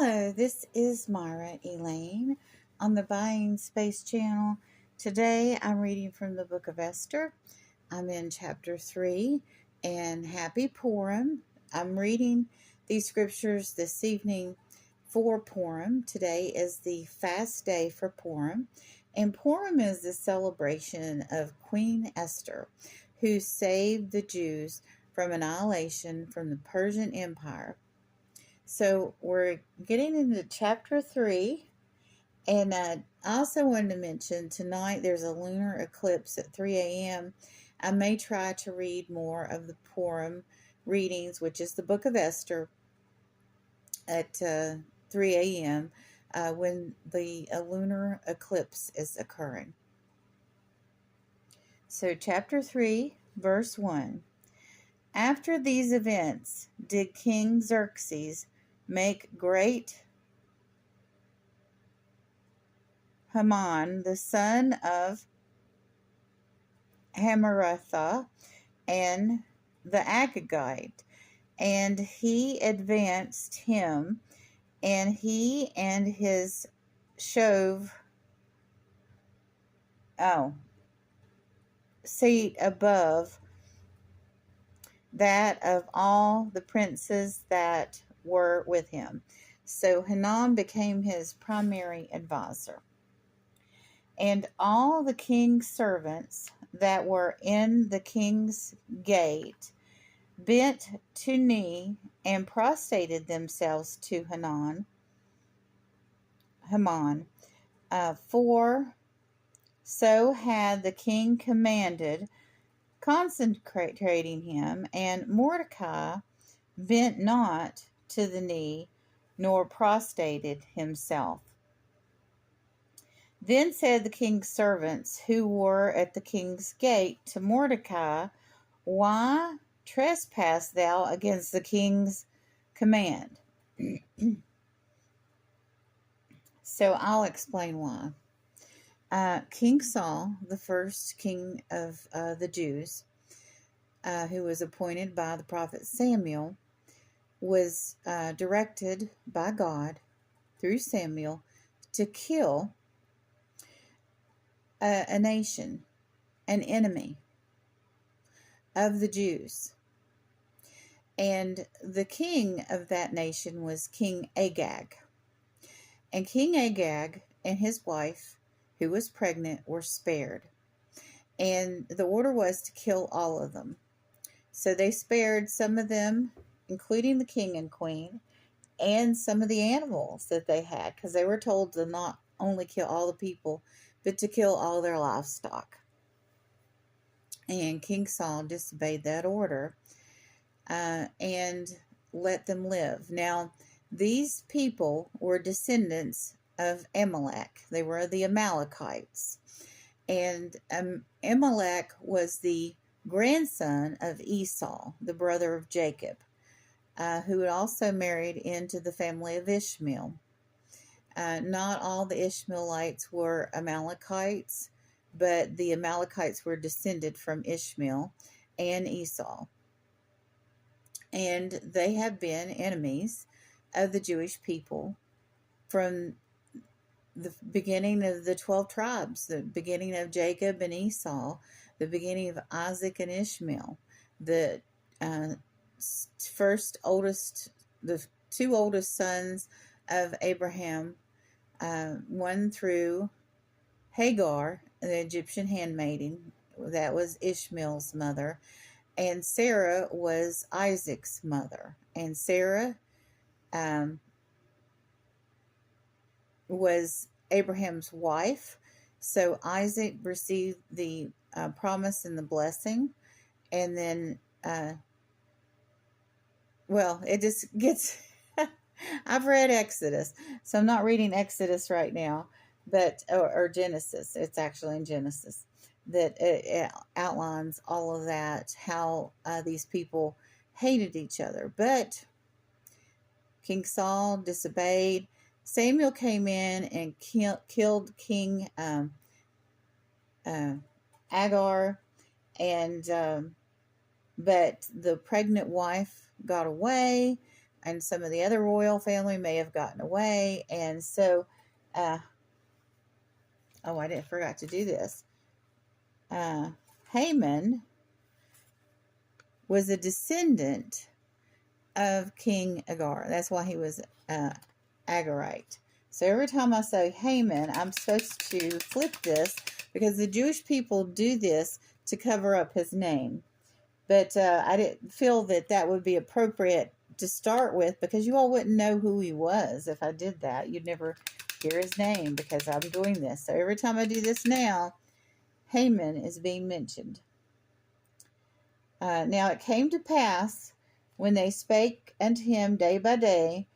Hello, this is Myra Elaine on the Buying Space channel. Today I'm reading from the book of Esther. I'm in chapter 3 and happy Purim. I'm reading these scriptures this evening for Purim. Today is the fast day for Purim, and Purim is the celebration of Queen Esther, who saved the Jews from annihilation from the Persian Empire. So we're getting into chapter 3, and I also wanted to mention tonight there's a lunar eclipse at 3 a.m. I may try to read more of the Purim readings, which is the book of Esther, at 3 a.m. When the lunar eclipse is occurring. So chapter 3, verse 1. After these events did King Xerxes make great Haman, the son of Hammeratha, and the Agagite, and he advanced him, and he and his seat above that of all the princes that were with him. So Hanan became his primary advisor. And all the king's servants that were in the king's gate bent to knee and prostrated themselves to Haman, for so had the king commanded, consecrating him. And Mordecai bent not to the knee, nor prostrated himself. Then said the king's servants who were at the king's gate to Mordecai, Why trespass thou against the king's command? So I'll explain why. King Saul, the first king of the Jews, who was appointed by the prophet Samuel, was directed by God through Samuel to kill a nation, an enemy of the Jews. And the king of that nation was King Agag. And King Agag and his wife, who was pregnant, were spared. And the order was to kill all of them. So they spared some of them, including the king and queen, and some of the animals that they had, because they were told to not only kill all the people, but to kill all their livestock. And King Saul disobeyed that order and let them live. Now, these people were descendants of Amalek. They were the Amalekites. And Amalek was the grandson of Esau, the brother of Jacob, who had also married into the family of Ishmael. Not all the Ishmaelites were Amalekites, but the Amalekites were descended from Ishmael and Esau. And they have been enemies of the Jewish people from the beginning of the 12 tribes, the beginning of Jacob and Esau, the beginning of Isaac and Ishmael, the two oldest sons of Abraham, one through Hagar, the Egyptian handmaiden, that was Ishmael's mother, and Sarah was Isaac's mother, and Sarah was Abraham's wife. So Isaac received the promise and the blessing, and then it just gets I've read Exodus, so I'm not reading Exodus right now, but or Genesis. It's actually in Genesis that it outlines all of that, how these people hated each other. But King Saul disobeyed. Samuel came in and killed King Agar, and but the pregnant wife got away, and some of the other royal family may have gotten away. And so, oh, I forgot to do this. Haman was a descendant of King Agar. That's why he was Agagite. So every time I say Haman, I'm supposed to flip this because the Jewish people do this to cover up his name. But I didn't feel that that would be appropriate to start with because you all wouldn't know who he was if I did that. You'd never hear his name because I'm doing this. So every time I do this now, Haman is being mentioned. Now it came to pass when they spake unto him day by day,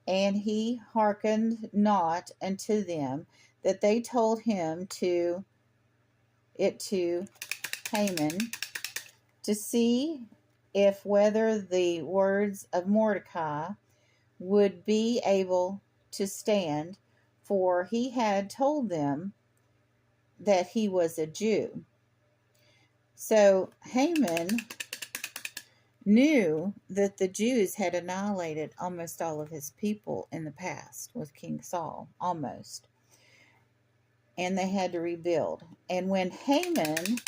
and he hearkened not unto them, that they told him to Haman to see if whether the words of Mordecai would be able to stand, for he had told them that he was a Jew. So Haman knew that the Jews had annihilated almost all of his people in the past with King Saul, almost. And they had to rebuild. And when Haman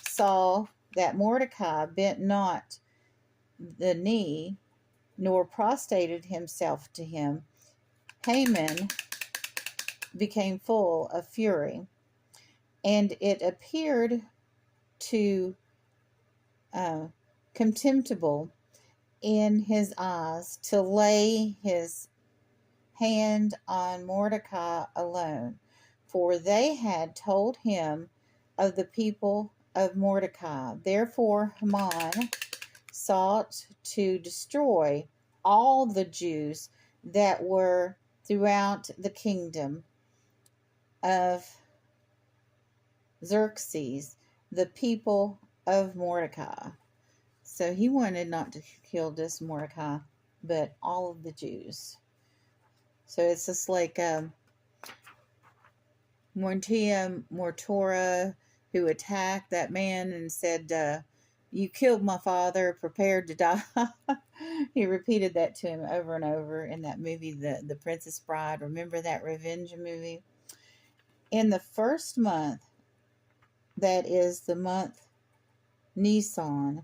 saw that Mordecai bent not the knee, nor prostrated himself to him, Haman became full of fury. And it appeared to contemptible in his eyes to lay his hand on Mordecai alone, for they had told him of the people of Mordecai. Therefore Haman sought to destroy all the Jews that were throughout the kingdom of Xerxes, the people of Mordecai. So he wanted not to kill just Mordecai, but all of the Jews. So it's just like Torah, who attacked that man and said, you killed my father, prepared to die. He repeated that to him over and over in that movie, The Princess Bride. Remember that revenge movie? In the first month, that is the month Nisan,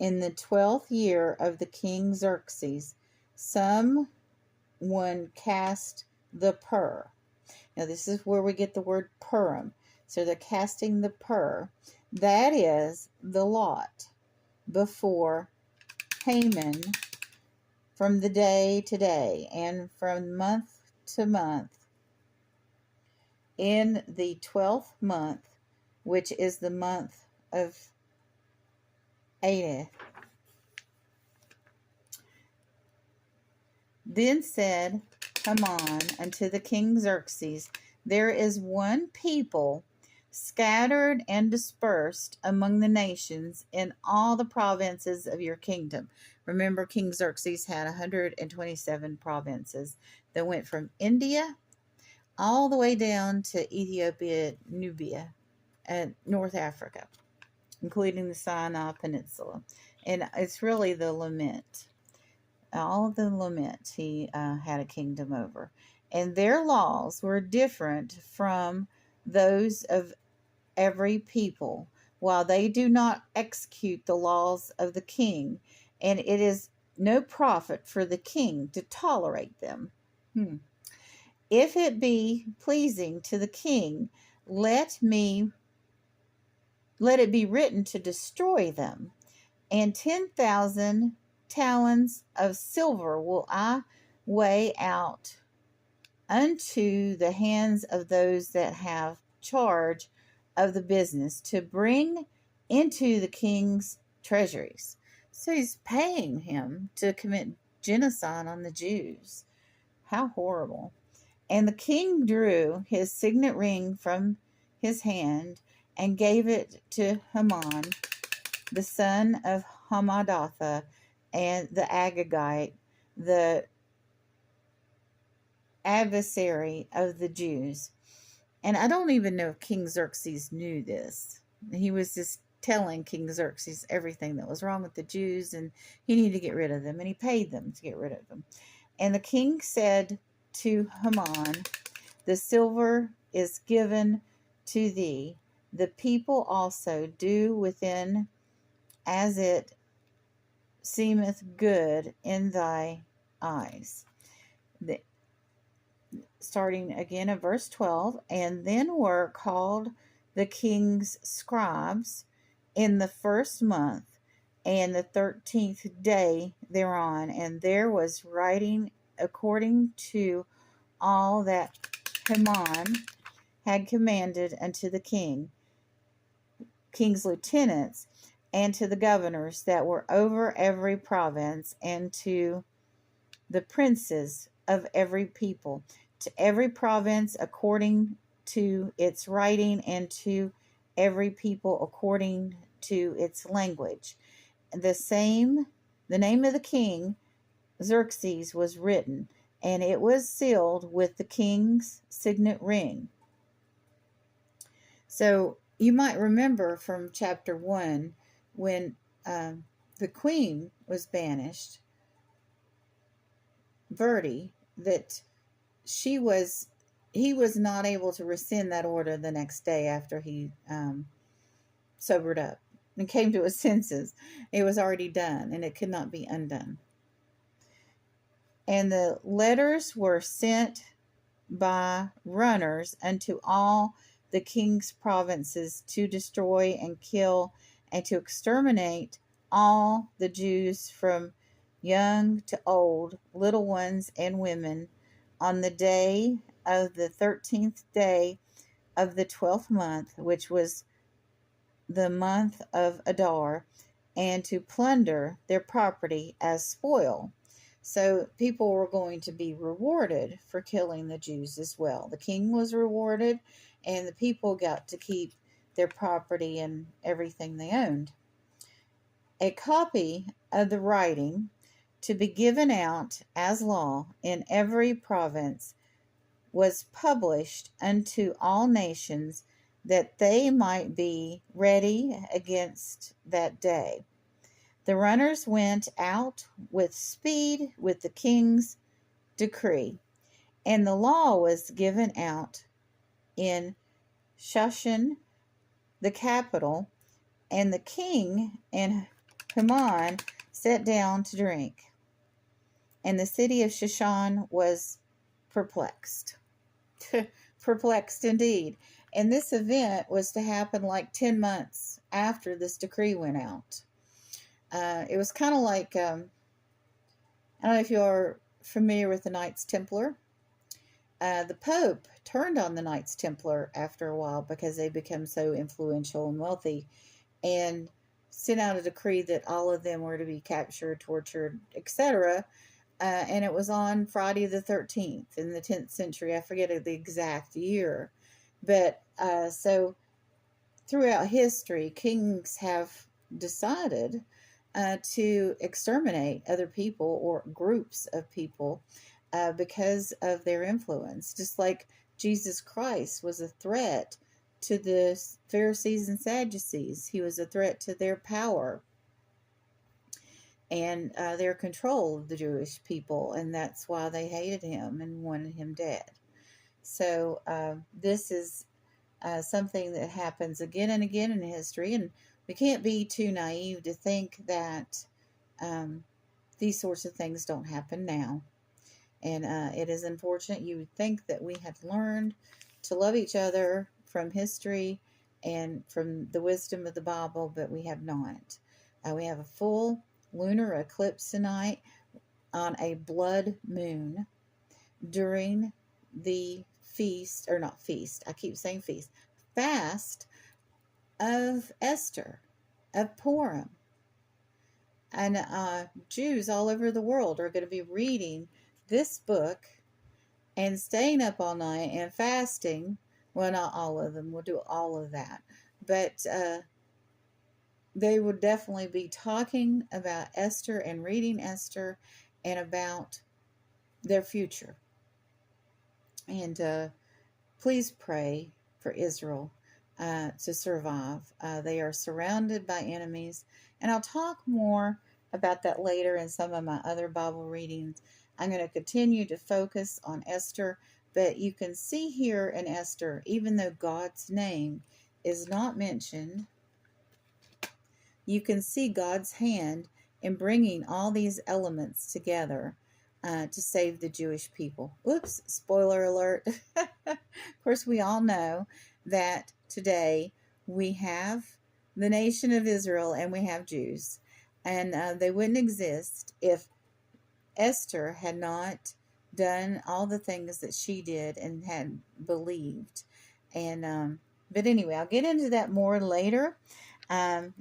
in the 12th year of the king Xerxes, someone cast the pur. Now this is where we get the word Purim. So they're casting the pur. That is the lot before Haman from the day to day and from month to month. In the 12th month, which is the month of Adar. Then said Haman unto the king Xerxes, there is one people scattered and dispersed among the nations in all the provinces of your kingdom. Remember, King Xerxes had 127 provinces that went from India all the way down to Ethiopia, Nubia, and North Africa, including the Sinai Peninsula. And it's really the lament. All of the lament he had a kingdom over. And their laws were different from those of every people, while they do not execute the laws of the king, and it is no profit for the king to tolerate them. If it be pleasing to the king, let it be written to destroy them, and 10,000 talents of silver will I weigh out unto the hands of those that have charge of the business to bring into the king's treasuries. So he's paying him to commit genocide on the Jews. How horrible. And the king drew his signet ring from his hand and gave it to Haman, the son of Hammedatha, and the Agagite, the adversary of the Jews. And I don't even know if King Xerxes knew this. He was just telling King Xerxes everything that was wrong with the Jews, and he needed to get rid of them, and he paid them to get rid of them. And the king said to Haman, the silver is given to thee. The people also do within as it seemeth good in thy eyes. Starting again at verse 12, and then were called the king's scribes in the first month and the 13th day thereon, and there was writing according to all that Haman had commanded unto the king's lieutenants, and to the governors that were over every province, and to the princes of every people, to every province according to its writing, and to every people according to its language. The name of the king Xerxes was written, and it was sealed with the king's signet ring. So you might remember from chapter 1 when the queen was banished, Verdi, that he was not able to rescind that order the next day after he sobered up and came to his senses. It was already done, and it could not be undone. And the letters were sent by runners unto all the king's provinces to destroy and kill and to exterminate all the Jews from young to old, little ones and women, on the day of the 13th day of the 12th month, which was the month of Adar, and to plunder their property as spoil. So people were going to be rewarded for killing the Jews as well. The king was rewarded, and the people got to keep their property and everything they owned. A copy of the writing to be given out as law in every province was published unto all nations, that they might be ready against that day. The runners went out with speed with the king's decree, and the law was given out in Shushan, the capital, and the king and Haman sat down to drink, and the city of Shushan was perplexed. Perplexed indeed. And this event was to happen like 10 months after this decree went out. It was kind of like, I don't know if you're familiar with the Knights Templar. The Pope turned on the Knights Templar after a while because they become so influential and wealthy, and sent out a decree that all of them were to be captured, tortured, etc. And it was on Friday the 13th in the 10th century. I forget the exact year. But so throughout history, kings have decided to exterminate other people or groups of people because of their influence. Just like Jesus Christ was a threat to the Pharisees and Sadducees. He was a threat to their power and their control of the Jewish people, and that's why they hated him and wanted him dead. So this is something that happens again and again in history, and we can't be too naive to think that these sorts of things don't happen now. And it is unfortunate. You would think that we had learned to love each other from history and from the wisdom of the Bible, but we have not. We have a full lunar eclipse tonight on a blood moon during the feast, or not feast, I keep saying feast, fast of Esther, of Purim. And Jews all over the world are going to be reading this book and staying up all night and fasting. Well, not all of them will do all of that, but they would definitely be talking about Esther and reading Esther and about their future. And please pray for Israel. to survive. They are surrounded by enemies, and I'll talk more about that later in some of my other Bible readings. I'm going to continue to focus on Esther, but you can see here in Esther, even though God's name is not mentioned, you can see God's hand in bringing all these elements together to save the Jewish people. Oops, spoiler alert. Of course, we all know that today we have the nation of Israel and we have Jews. And they wouldn't exist if Esther had not done all the things that she did and had believed. And but anyway, I'll get into that more later.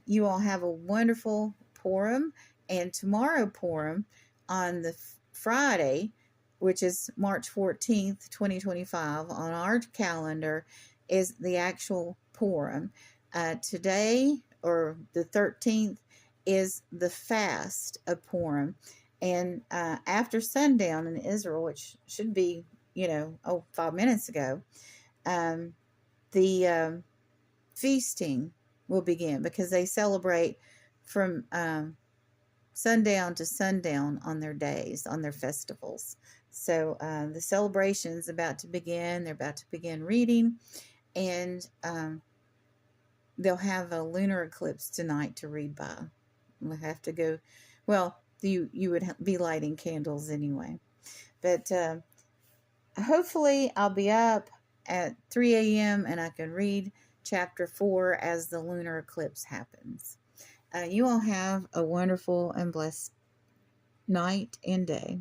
You all have a wonderful Purim, and tomorrow Purim on the Friday, which is March 14th, 2025, on our calendar is the actual Purim. Today, or the 13th, is the fast of Purim. And after sundown in Israel, which should be, 5 minutes ago, the feasting will begin because they celebrate from sundown to sundown on their days, on their festivals. So the celebration's about to begin. They're about to begin reading, and they'll have a lunar eclipse tonight to read by. We'll have to go. Well, you would be lighting candles anyway, but hopefully I'll be up at 3 a.m. and I can read chapter 4 as the lunar eclipse happens. You all have a wonderful and blessed night and day.